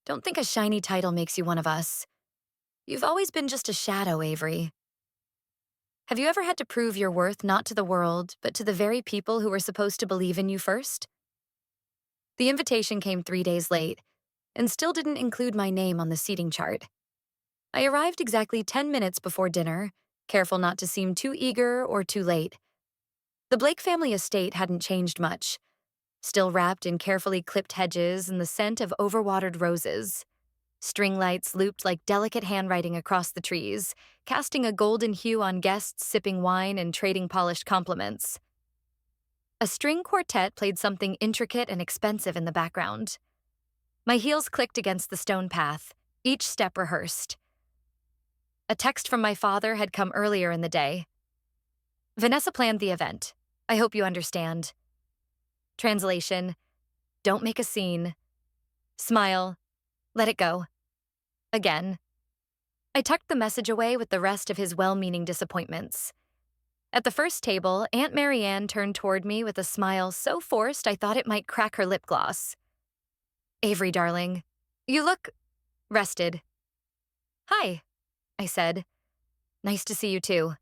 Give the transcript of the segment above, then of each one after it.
Don't think a shiny title makes you one of us. You've always been just a shadow, Avery. Have you ever had to prove your worth not to the world, but to the very people who were supposed to believe in you first? The invitation came 3 days late, and still didn't include my name on the seating chart. I arrived exactly 10 minutes before dinner, careful not to seem too eager or too late. The Blake family estate hadn't changed much, still wrapped in carefully clipped hedges and the scent of overwatered roses. String lights looped like delicate handwriting across the trees, casting a golden hue on guests sipping wine and trading polished compliments. A string quartet played something intricate and expensive in the background. My heels clicked against the stone path, each step rehearsed. A text from my father had come earlier in the day. Vanessa planned the event. I hope you understand. Translation: don't make a scene. Smile. Let it go. Again. I tucked the message away with the rest of his well-meaning disappointments. At the first table, Aunt Marianne turned toward me with a smile so forced I thought it might crack her lip gloss. "Avery, darling, you look rested." "Hi," I said. "Nice to see you too."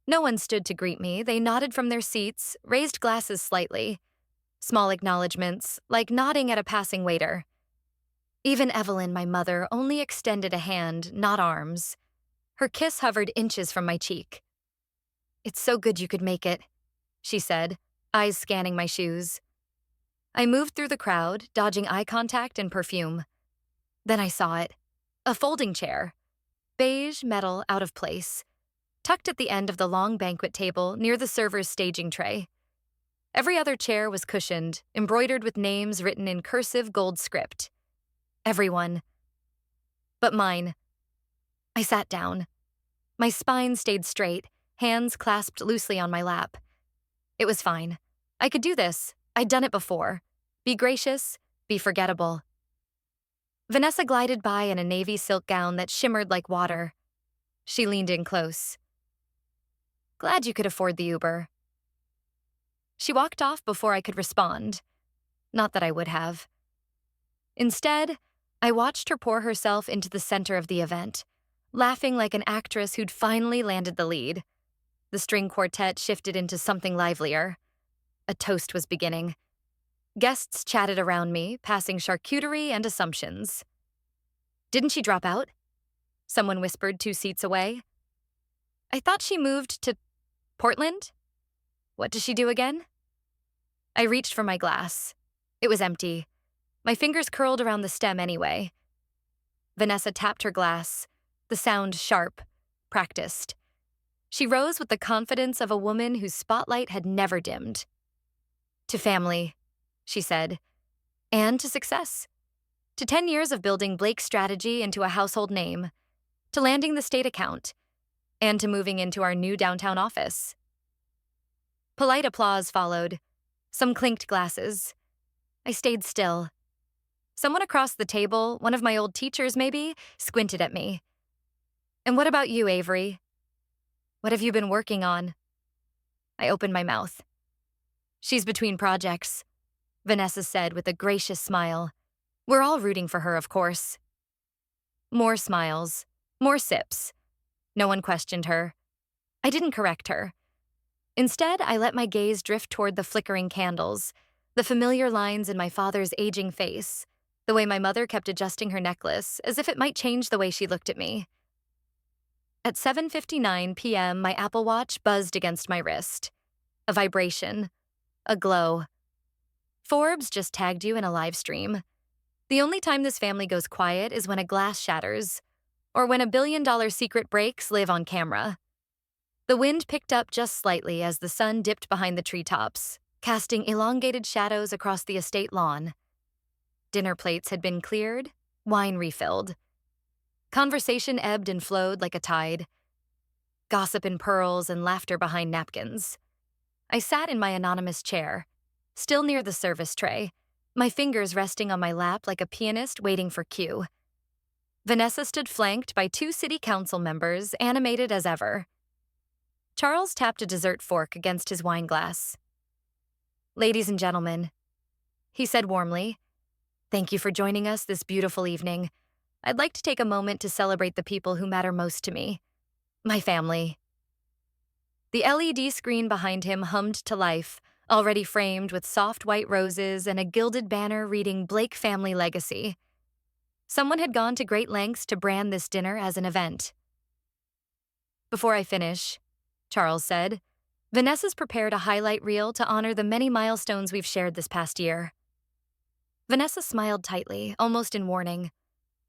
No one stood to greet me. They nodded from their seats, raised glasses slightly. Small acknowledgments, like nodding at a passing waiter. Even Evelyn, my mother, only extended a hand, not arms. Her kiss hovered inches from my cheek. "It's so good you could make it," she said, eyes scanning my shoes. I moved through the crowd, dodging eye contact and perfume. Then I saw it. A folding chair. Beige metal out of place. Tucked at the end of the long banquet table near the server's staging tray. Every other chair was cushioned, embroidered with names written in cursive gold script. Everyone. But mine. I sat down. My spine stayed straight, hands clasped loosely on my lap. It was fine. I could do this. I'd done it before. Be gracious, be forgettable. Vanessa glided by in a navy silk gown that shimmered like water. She leaned in close. "Glad you could afford the Uber." She walked off before I could respond. Not that I would have. Instead, I watched her pour herself into the center of the event, laughing like an actress who'd finally landed the lead. The string quartet shifted into something livelier. A toast was beginning. Guests chatted around me, passing charcuterie and assumptions. "Didn't she drop out?" Someone whispered 2 seats away. "I thought she moved to Portland? What does she do again?" I reached for my glass. It was empty. My fingers curled around the stem anyway. Vanessa tapped her glass, the sound sharp, practiced. She rose with the confidence of a woman whose spotlight had never dimmed. "To family," she said, "and to success. To 10 years of building Blake's strategy into a household name, to landing the state account, and to moving into our new downtown office." Polite applause followed. Some clinked glasses. I stayed still. Someone across the table, one of my old teachers maybe, squinted at me. "And what about you, Avery? What have you been working on?" I opened my mouth. "She's between projects," Vanessa said with a gracious smile. "We're all rooting for her, of course." More smiles. More sips. No one questioned her. I didn't correct her. Instead, I let my gaze drift toward the flickering candles, the familiar lines in my father's aging face, the way my mother kept adjusting her necklace as if it might change the way she looked at me. At 7:59 p.m., my Apple Watch buzzed against my wrist. A vibration. A glow. Forbes just tagged you in a live stream. The only time this family goes quiet is when a glass shatters, or when a billion-dollar secret breaks live on camera. The wind picked up just slightly as the sun dipped behind the treetops, casting elongated shadows across the estate lawn. Dinner plates had been cleared, wine refilled. Conversation ebbed and flowed like a tide. Gossip in pearls and laughter behind napkins. I sat in my anonymous chair, still near the service tray, my fingers resting on my lap like a pianist waiting for cue. Vanessa stood flanked by 2 city council members, animated as ever. Charles tapped a dessert fork against his wine glass. "Ladies and gentlemen," he said warmly, Thank you for joining us this beautiful evening. I'd like to take a moment to celebrate the people who matter most to me. My family. The LED screen behind him hummed to life, already framed with soft white roses and a gilded banner reading Blake Family Legacy. Someone had gone to great lengths to brand this dinner as an event. Before I finish, Charles said, Vanessa's prepared a highlight reel to honor the many milestones we've shared this past year. Vanessa smiled tightly, almost in warning.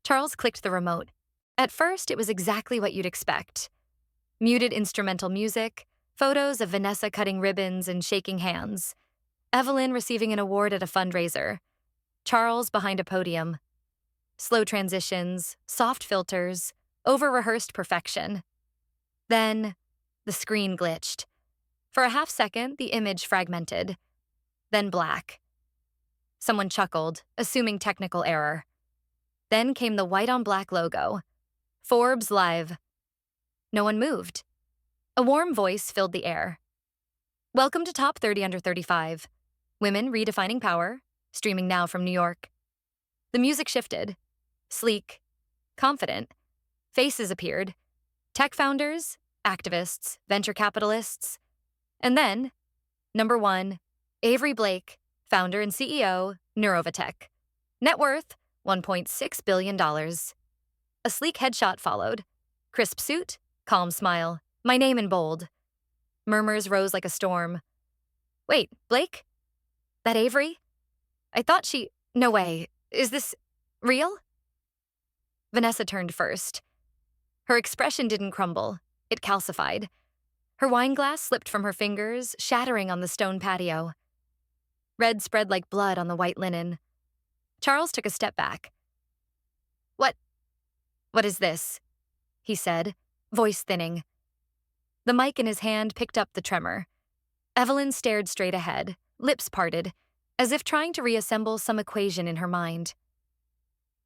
Charles clicked the remote. At first, it was exactly what you'd expect. Muted instrumental music, photos of Vanessa cutting ribbons and shaking hands, Evelyn receiving an award at a fundraiser, Charles behind a podium. Slow transitions, soft filters, over-rehearsed perfection. Then, the screen glitched. For a half second, the image fragmented. Then black. Someone chuckled, assuming technical error. Then came the white-on-black logo. Forbes Live. No one moved. A warm voice filled the air. Welcome to Top 30 Under 35. Women Redefining Power, streaming now from New York. The music shifted. Sleek. Confident. Faces appeared. Tech founders, activists, venture capitalists. And then, number 1, Avery Blake, founder and CEO, Neurovitech. Net worth, $1.6 billion. A sleek headshot followed. Crisp suit, calm smile, my name in bold. Murmurs rose like a storm. Wait, Blake? That Avery? I thought she… No way. Is this real? Vanessa turned first. Her expression didn't crumble. It calcified. Her wine glass slipped from her fingers, shattering on the stone patio. Red spread like blood on the white linen. Charles took a step back. What is this? He said, voice thinning. The mic in his hand picked up the tremor. Evelyn stared straight ahead, lips parted, as if trying to reassemble some equation in her mind.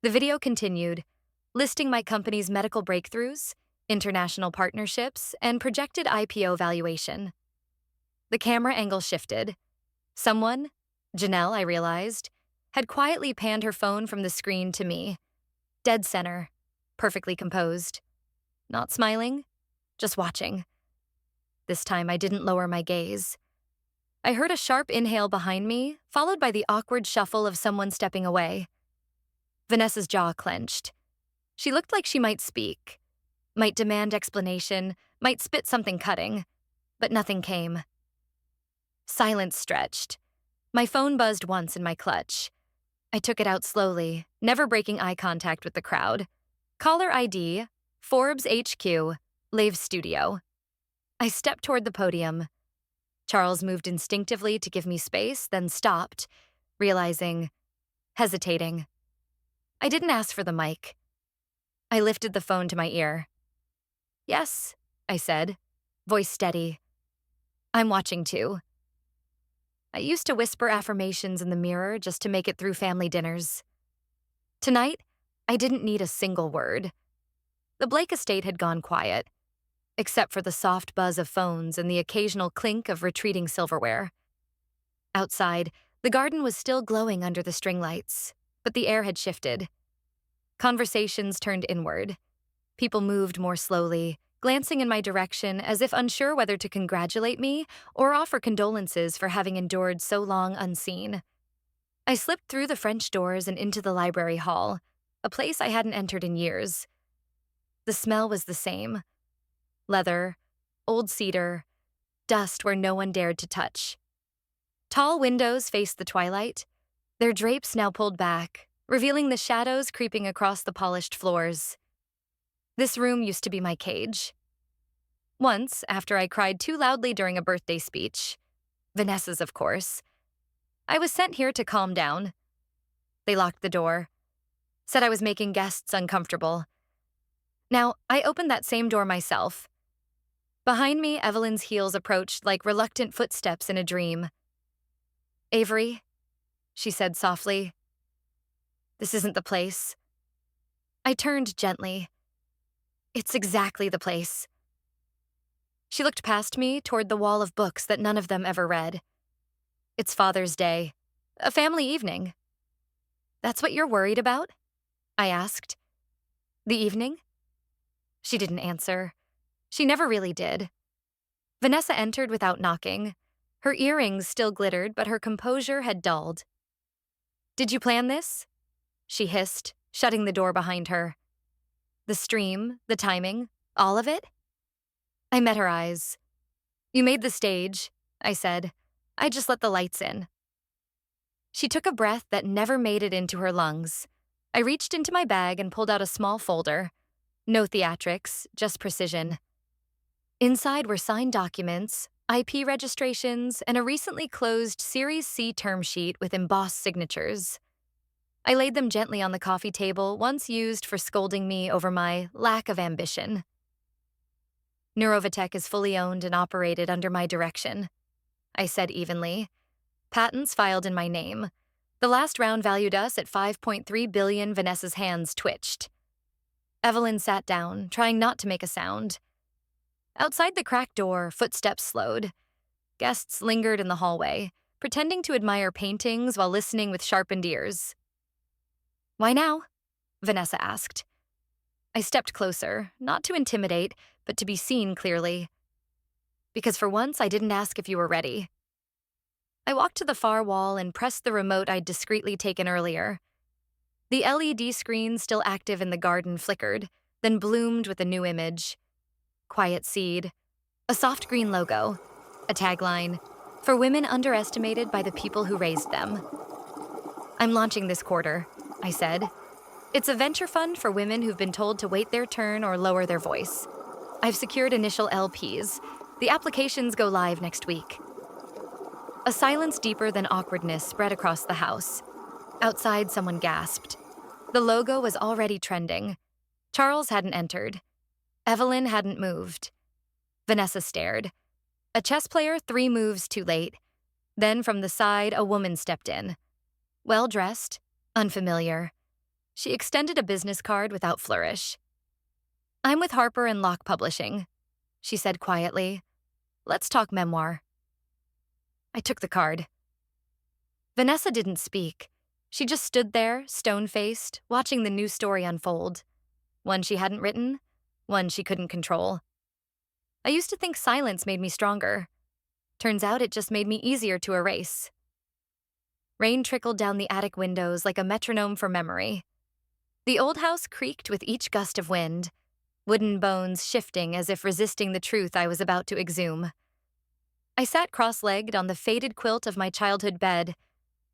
The video continued, listing my company's medical breakthroughs, international partnerships, and projected IPO valuation. The camera angle shifted. Someone, Janelle, I realized, had quietly panned her phone from the screen to me. Dead center, perfectly composed. Not smiling, just watching. This time I didn't lower my gaze. I heard a sharp inhale behind me, followed by the awkward shuffle of someone stepping away. Vanessa's jaw clenched. She looked like she might speak, might demand explanation, might spit something cutting, but nothing came. Silence stretched. My phone buzzed once in my clutch. I took it out slowly, never breaking eye contact with the crowd. Caller ID, Forbes HQ, Lave Studio. I stepped toward the podium. Charles moved instinctively to give me space, then stopped, hesitating. I didn't ask for the mic. I lifted the phone to my ear. Yes, I said, voice steady. I'm watching too. I used to whisper affirmations in the mirror just to make it through family dinners. Tonight, I didn't need a single word. The Blake estate had gone quiet, except for the soft buzz of phones and the occasional clink of retreating silverware. Outside, the garden was still glowing under the string lights, but the air had shifted. Conversations turned inward. People moved more slowly, glancing in my direction as if unsure whether to congratulate me or offer condolences for having endured so long unseen. I slipped through the French doors and into the library hall, a place I hadn't entered in years. The smell was the same. Leather, old cedar, dust where no one dared to touch. Tall windows faced the twilight, their drapes now pulled back, revealing the shadows creeping across the polished floors. This room used to be my cage. Once, after I cried too loudly during a birthday speech, Vanessa's, of course, I was sent here to calm down. They locked the door, said I was making guests uncomfortable. Now, I opened that same door myself. Behind me, Evelyn's heels approached like reluctant footsteps in a dream. Avery, she said softly, this isn't the place. I turned gently. It's exactly the place. She looked past me toward the wall of books that none of them ever read. It's Father's Day, a family evening. That's what you're worried about? I asked. The evening? She didn't answer. She never really did. Vanessa entered without knocking. Her earrings still glittered, but her composure had dulled. Did you plan this? She hissed, shutting the door behind her. The stream, the timing, all of it? I met her eyes. You made the stage, I said. I just let the lights in. She took a breath that never made it into her lungs. I reached into my bag and pulled out a small folder. No theatrics, just precision. Inside were signed documents, IP registrations, and a recently closed Series C term sheet with embossed signatures. I laid them gently on the coffee table, once used for scolding me over my lack of ambition. Neurovitech is fully owned and operated under my direction, I said evenly. Patents filed in my name. The last round valued us at $5.3 billion. Vanessa's hands twitched. Evelyn sat down, trying not to make a sound. Outside the cracked door, footsteps slowed. Guests lingered in the hallway, pretending to admire paintings while listening with sharpened ears. Why now? Vanessa asked. I stepped closer, not to intimidate, but to be seen clearly. Because for once, I didn't ask if you were ready. I walked to the far wall and pressed the remote I'd discreetly taken earlier. The LED screen still active in the garden flickered, then bloomed with a new image. Quiet seed, a soft green logo, a tagline, for women underestimated by the people who raised them. I'm launching this quarter, I said. It's a venture fund for women who've been told to wait their turn or lower their voice. I've secured initial LPs. The applications go live next week. A silence deeper than awkwardness spread across the house. Outside, someone gasped. The logo was already trending. Charles hadn't entered. Evelyn hadn't moved. Vanessa stared. A chess player 3 moves too late. Then from the side, a woman stepped in. Well-dressed, unfamiliar. She extended a business card without flourish. I'm with Harper and Locke Publishing, she said quietly. Let's talk memoir. I took the card. Vanessa didn't speak. She just stood there, stone-faced, watching the new story unfold. One she hadn't written, one she couldn't control. I used to think silence made me stronger. Turns out it just made me easier to erase. Rain trickled down the attic windows like a metronome for memory. The old house creaked with each gust of wind, wooden bones shifting as if resisting the truth I was about to exhume. I sat cross-legged on the faded quilt of my childhood bed,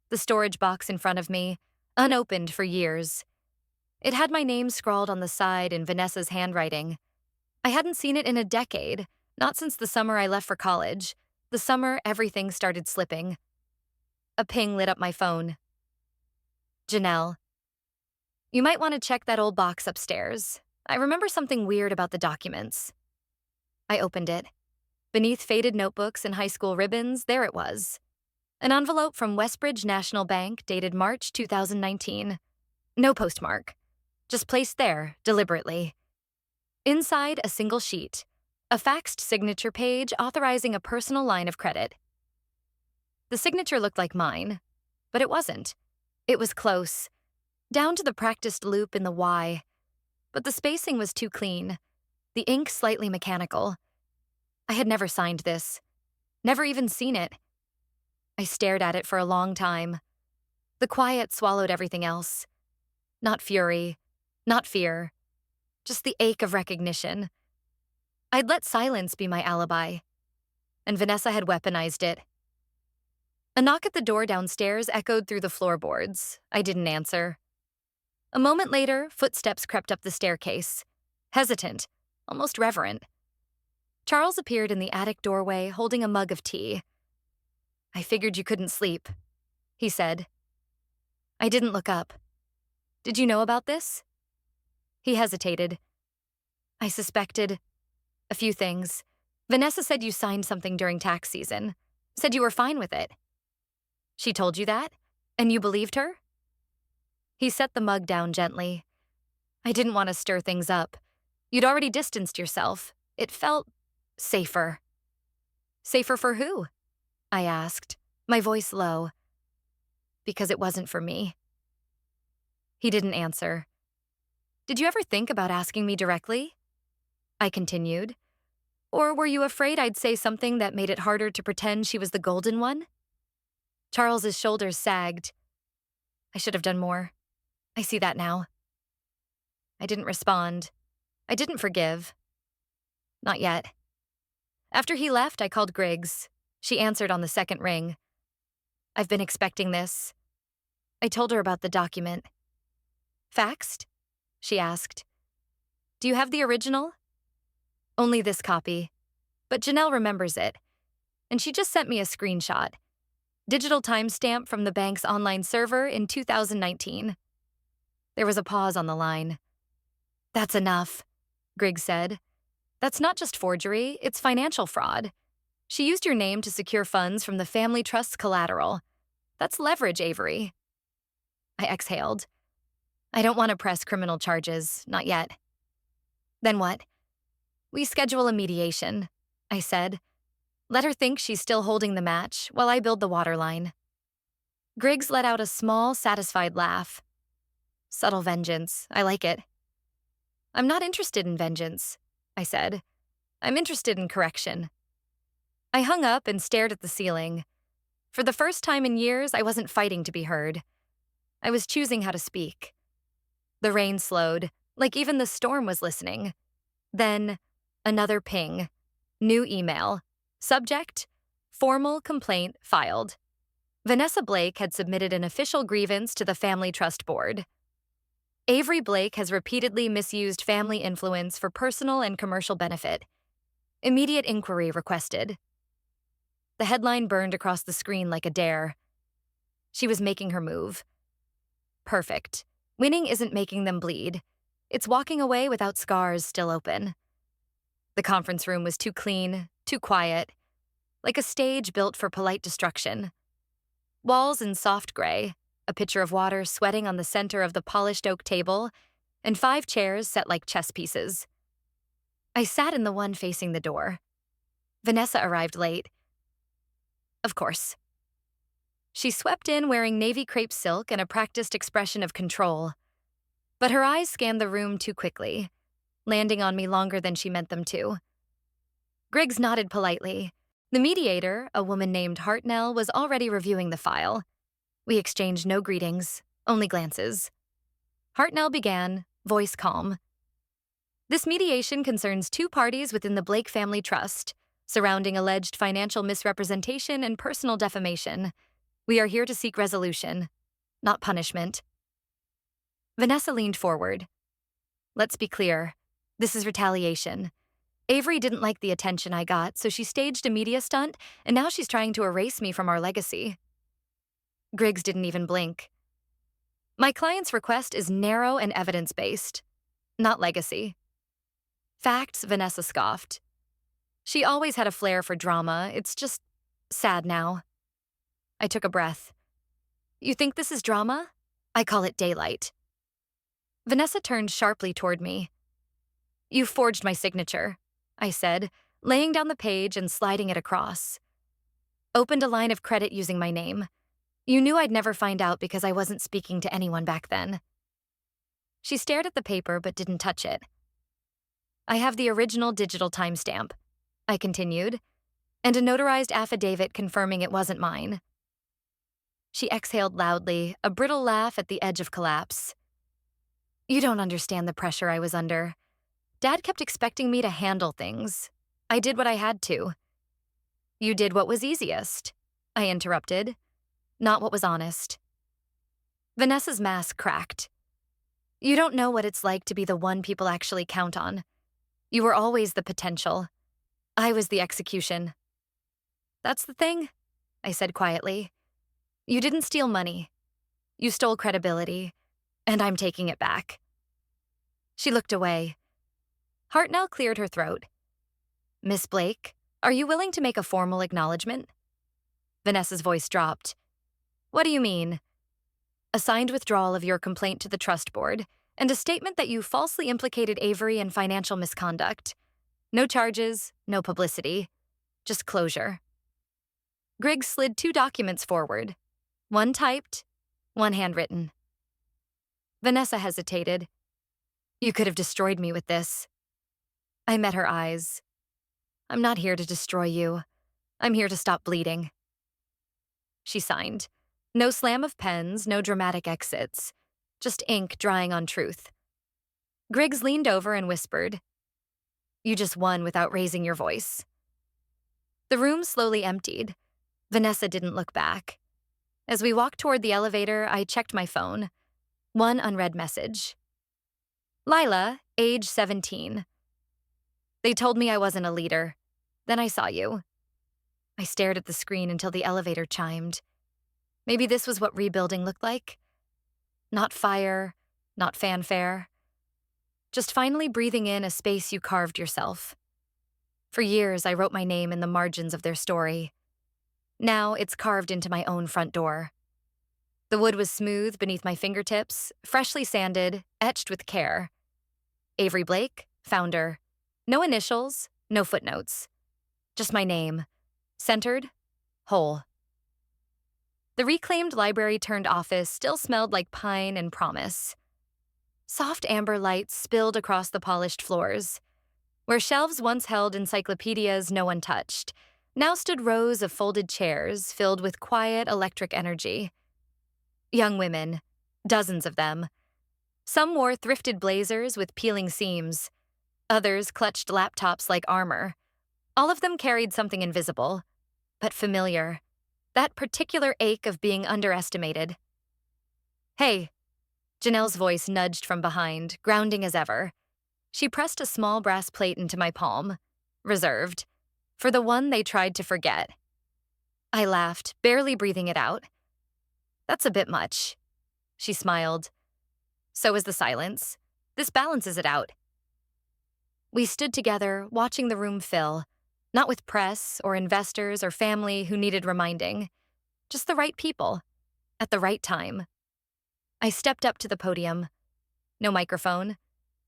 the storage box in front of me, unopened for years. It had my name scrawled on the side in Vanessa's handwriting. I hadn't seen it in a decade, not since the summer I left for college, the summer everything started slipping. A ping lit up my phone. Janelle. You might want to check that old box upstairs. I remember something weird about the documents. I opened it. Beneath faded notebooks and high school ribbons, there it was. An envelope from Westbridge National Bank dated March 2019. No postmark. Just placed there, deliberately. Inside, a single sheet. A faxed signature page authorizing a personal line of credit. The signature looked like mine, but it wasn't. It was close, down to the practiced loop in the Y. But the spacing was too clean, the ink slightly mechanical. I had never signed this, never even seen it. I stared at it for a long time. The quiet swallowed everything else. Not fury, not fear, just the ache of recognition. I'd let silence be my alibi, and Vanessa had weaponized it. A knock at the door downstairs echoed through the floorboards. I didn't answer. A moment later, footsteps crept up the staircase. Hesitant, almost reverent. Charles appeared in the attic doorway holding a mug of tea. I figured you couldn't sleep, he said. I didn't look up. Did you know about this? He hesitated. I suspected a few things. Vanessa said you signed something during tax season. Said you were fine with it. She told you that? And you believed her? He set the mug down gently. I didn't want to stir things up. You'd already distanced yourself. It felt safer. Safer for who? I asked, my voice low. Because it wasn't for me. He didn't answer. Did you ever think about asking me directly? I continued. Or were you afraid I'd say something that made it harder to pretend she was the golden one? Charles's shoulders sagged. I should have done more. I see that now. I didn't respond. I didn't forgive. Not yet. After he left, I called Griggs. She answered on the second ring. I've been expecting this. I told her about the document. Faxed? She asked. Do you have the original? Only this copy. But Janelle remembers it. And she just sent me a screenshot. Digital timestamp from the bank's online server in 2019. There was a pause on the line. That's enough, Griggs said. That's not just forgery, it's financial fraud. She used your name to secure funds from the family trust's collateral. That's leverage, Avery. I exhaled. I don't want to press criminal charges, not yet. Then what? We schedule a mediation, I said. Let her think she's still holding the match while I build the waterline. Griggs let out a small, satisfied laugh. Subtle vengeance, I like it. I'm not interested in vengeance, I said. I'm interested in correction. I hung up and stared at the ceiling. For the first time in years, I wasn't fighting to be heard. I was choosing how to speak. The rain slowed, like even the storm was listening. Then, another ping. New email. Subject: formal complaint filed. Vanessa Blake had submitted an official grievance to the Family Trust Board. Avery Blake has repeatedly misused family influence for personal and commercial benefit. Immediate inquiry requested. The headline burned across the screen like a dare. She was making her move. Perfect. Winning isn't making them bleed. It's walking away without scars still open. The conference room was too clean, too quiet, like a stage built for polite destruction. Walls in soft gray, a pitcher of water sweating on the center of the polished oak table, and 5 chairs set like chess pieces. I sat in the one facing the door. Vanessa arrived late. Of course. She swept in wearing navy crepe silk and a practiced expression of control. But her eyes scanned the room too quickly, landing on me longer than she meant them to. Griggs nodded politely. The mediator, a woman named Hartnell, was already reviewing the file. We exchanged no greetings, only glances. Hartnell began, voice calm. This mediation concerns 2 parties within the Blake Family Trust, surrounding alleged financial misrepresentation and personal defamation. We are here to seek resolution, not punishment. Vanessa leaned forward. Let's be clear. This is retaliation. Avery didn't like the attention I got, so she staged a media stunt, and now she's trying to erase me from our legacy. Griggs didn't even blink. My client's request is narrow and evidence-based, not legacy. Facts, Vanessa scoffed. She always had a flair for drama. It's just sad now. I took a breath. You think this is drama? I call it daylight. Vanessa turned sharply toward me. You forged my signature, I said, laying down the page and sliding it across. Opened a line of credit using my name. You knew I'd never find out because I wasn't speaking to anyone back then. She stared at the paper but didn't touch it. I have the original digital timestamp, I continued, and a notarized affidavit confirming it wasn't mine. She exhaled loudly, a brittle laugh at the edge of collapse. You don't understand the pressure I was under. Dad kept expecting me to handle things. I did what I had to. You did what was easiest, I interrupted, not what was honest. Vanessa's mask cracked. You don't know what it's like to be the one people actually count on. You were always the potential. I was the execution. That's the thing, I said quietly. You didn't steal money. You stole credibility, and I'm taking it back. She looked away. Hartnell cleared her throat. Miss Blake, are you willing to make a formal acknowledgment? Vanessa's voice dropped. What do you mean? A signed withdrawal of your complaint to the trust board, and a statement that you falsely implicated Avery in financial misconduct. No charges, no publicity, just closure. Griggs slid 2 documents forward, one typed, one handwritten. Vanessa hesitated. You could have destroyed me with this. I met her eyes. I'm not here to destroy you. I'm here to stop bleeding. She signed. No slam of pens, no dramatic exits. Just ink drying on truth. Griggs leaned over and whispered, You just won without raising your voice. The room slowly emptied. Vanessa didn't look back. As we walked toward the elevator, I checked my phone. One unread message. Lila, age 17. They told me I wasn't a leader. Then I saw you. I stared at the screen until the elevator chimed. Maybe this was what rebuilding looked like. Not fire, not fanfare. Just finally breathing in a space you carved yourself. For years, I wrote my name in the margins of their story. Now it's carved into my own front door. The wood was smooth beneath my fingertips, freshly sanded, etched with care. Avery Blake, founder. No initials, no footnotes. Just my name. Centered, whole. The reclaimed library-turned-office still smelled like pine and promise. Soft amber lights spilled across the polished floors. Where shelves once held encyclopedias no one touched, now stood rows of folded chairs filled with quiet electric energy. Young women, dozens of them. Some wore thrifted blazers with peeling seams. Others clutched laptops like armor. All of them carried something invisible, but familiar. That particular ache of being underestimated. Hey, Janelle's voice nudged from behind, grounding as ever. She pressed a small brass plate into my palm, reserved, for the one they tried to forget. I laughed, barely breathing it out. That's a bit much. She smiled. So is the silence. This balances it out. We stood together, watching the room fill, not with press or investors or family who needed reminding, just the right people, at the right time. I stepped up to the podium. No microphone,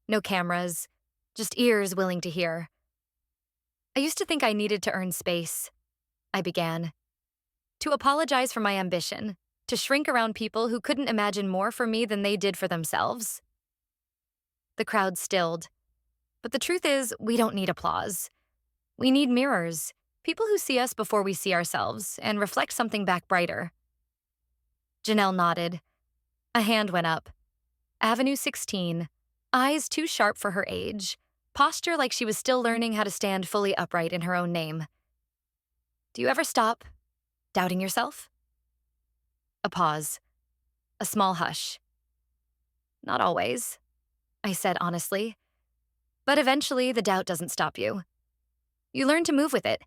no cameras, just ears willing to hear. I used to think I needed to earn space. I began. To apologize for my ambition, to shrink around people who couldn't imagine more for me than they did for themselves. The crowd stilled. But the truth is, we don't need applause. We need mirrors, people who see us before we see ourselves and reflect something back brighter. Janelle nodded. A hand went up. Avenue 16, eyes too sharp for her age, posture like she was still learning how to stand fully upright in her own name. Do you ever stop doubting yourself? A pause. A small hush. Not always, I said honestly. But eventually, the doubt doesn't stop you. You learn to move with it,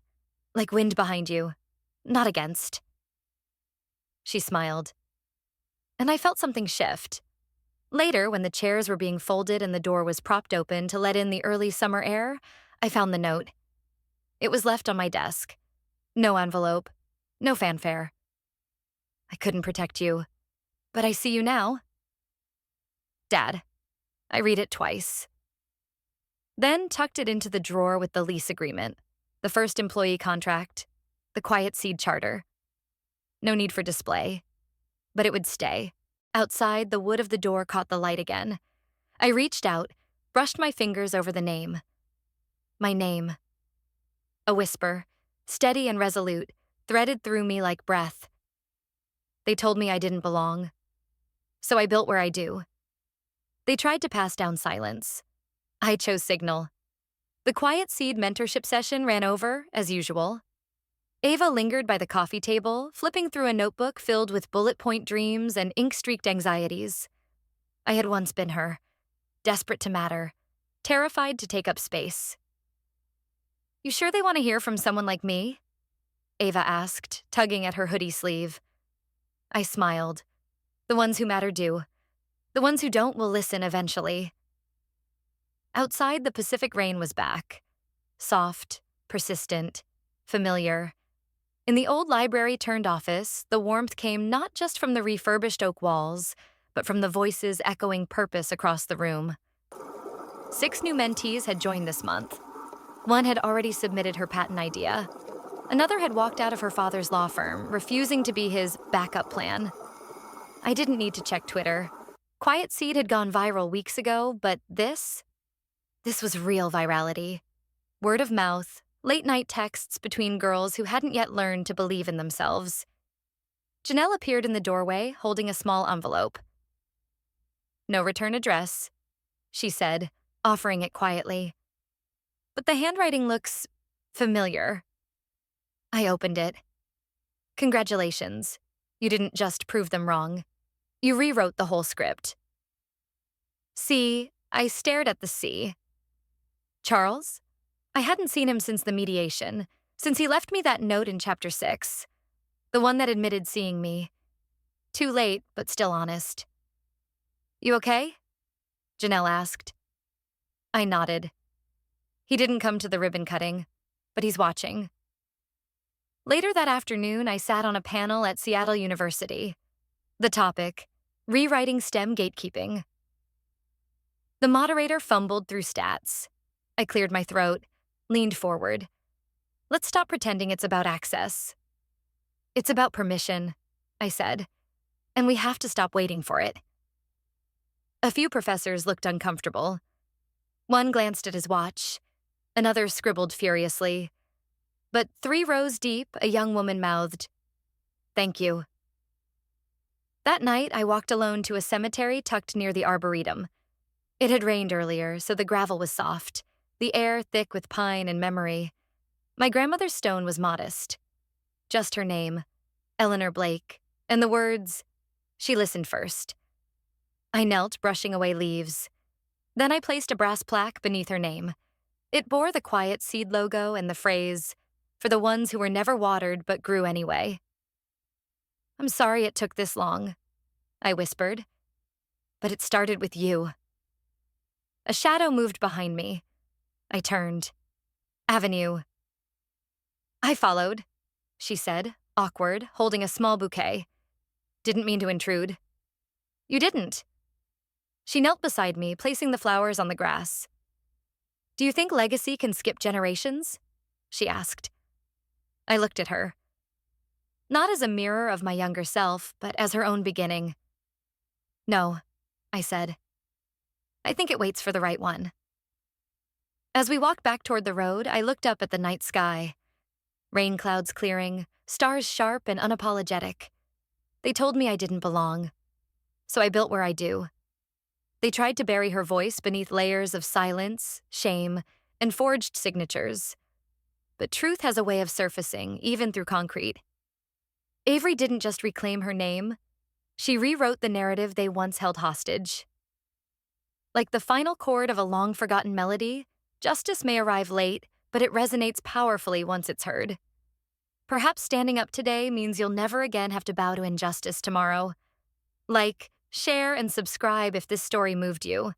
like wind behind you, not against. She smiled. And I felt something shift. Later, when the chairs were being folded and the door was propped open to let in the early summer air, I found the note. It was left on my desk. No envelope, no fanfare. I couldn't protect you, but I see you now. Dad. I read it twice. Then tucked it into the drawer with the lease agreement, the first employee contract, the quiet seed charter. No need for display, but it would stay. Outside, the wood of the door caught the light again. I reached out, brushed my fingers over the name. My name. A whisper, steady and resolute, threaded through me like breath. They told me I didn't belong, so I built where I do. They tried to pass down silence. I chose signal. The quiet seed mentorship session ran over, as usual. Ava lingered by the coffee table, flipping through a notebook filled with bullet point dreams and ink-streaked anxieties. I had once been her, desperate to matter, terrified to take up space. You sure they want to hear from someone like me? Ava asked, tugging at her hoodie sleeve. I smiled. The ones who matter do. The ones who don't will listen eventually. Outside, the Pacific rain was back. Soft, persistent, familiar. In the old library-turned office, the warmth came not just from the refurbished oak walls, but from the voices echoing purpose across the room. 6 new mentees had joined this month. One had already submitted her patent idea. Another had walked out of her father's law firm, refusing to be his backup plan. I didn't need to check Twitter. Quiet Seed had gone viral weeks ago, but this was real virality. Word of mouth, late-night texts between girls who hadn't yet learned to believe in themselves. Janelle appeared in the doorway, holding a small envelope. "No return address," she said, offering it quietly. "But the handwriting looks familiar." I opened it. "Congratulations. You didn't just prove them wrong. You rewrote the whole script." "See," I stared at the C. "Charles?" I hadn't seen him since the mediation, since he left me that note in Chapter 6, the one that admitted seeing me. Too late, but still honest. "You okay?" Janelle asked. I nodded. He didn't come to the ribbon cutting, but he's watching. Later that afternoon, I sat on a panel at Seattle University. The topic, rewriting STEM gatekeeping. The moderator fumbled through stats. I cleared my throat, leaned forward. "Let's stop pretending it's about access. It's about permission," I said, "and we have to stop waiting for it." A few professors looked uncomfortable. One glanced at his watch. Another scribbled furiously. But 3 rows deep, a young woman mouthed, "Thank you." That night, I walked alone to a cemetery tucked near the Arboretum. It had rained earlier, so the gravel was soft, the air thick with pine and memory. My grandmother's stone was modest. Just her name, Eleanor Blake, and the words, "She listened first." I knelt, brushing away leaves. Then I placed a brass plaque beneath her name. It bore the Quiet Seed logo and the phrase, "For the ones who were never watered but grew anyway." "I'm sorry it took this long," I whispered. "But it started with you." A shadow moved behind me. I turned. "Avenue." "I followed," she said, awkward, holding a small bouquet. "Didn't mean to intrude." "You didn't." She knelt beside me, placing the flowers on the grass. "Do you think legacy can skip generations?" she asked. I looked at her. Not as a mirror of my younger self, but as her own beginning. "No," I said. "I think it waits for the right one." As we walked back toward the road, I looked up at the night sky. Rain clouds clearing, stars sharp and unapologetic. They told me I didn't belong. So I built where I do. They tried to bury her voice beneath layers of silence, shame, and forged signatures. But truth has a way of surfacing, even through concrete. Avery didn't just reclaim her name. She rewrote the narrative they once held hostage. Like the final chord of a long-forgotten melody, justice may arrive late, but it resonates powerfully once it's heard. Perhaps standing up today means you'll never again have to bow to injustice tomorrow. Like, share, and subscribe if this story moved you.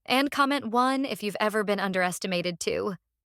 And comment 1 if you've ever been underestimated too.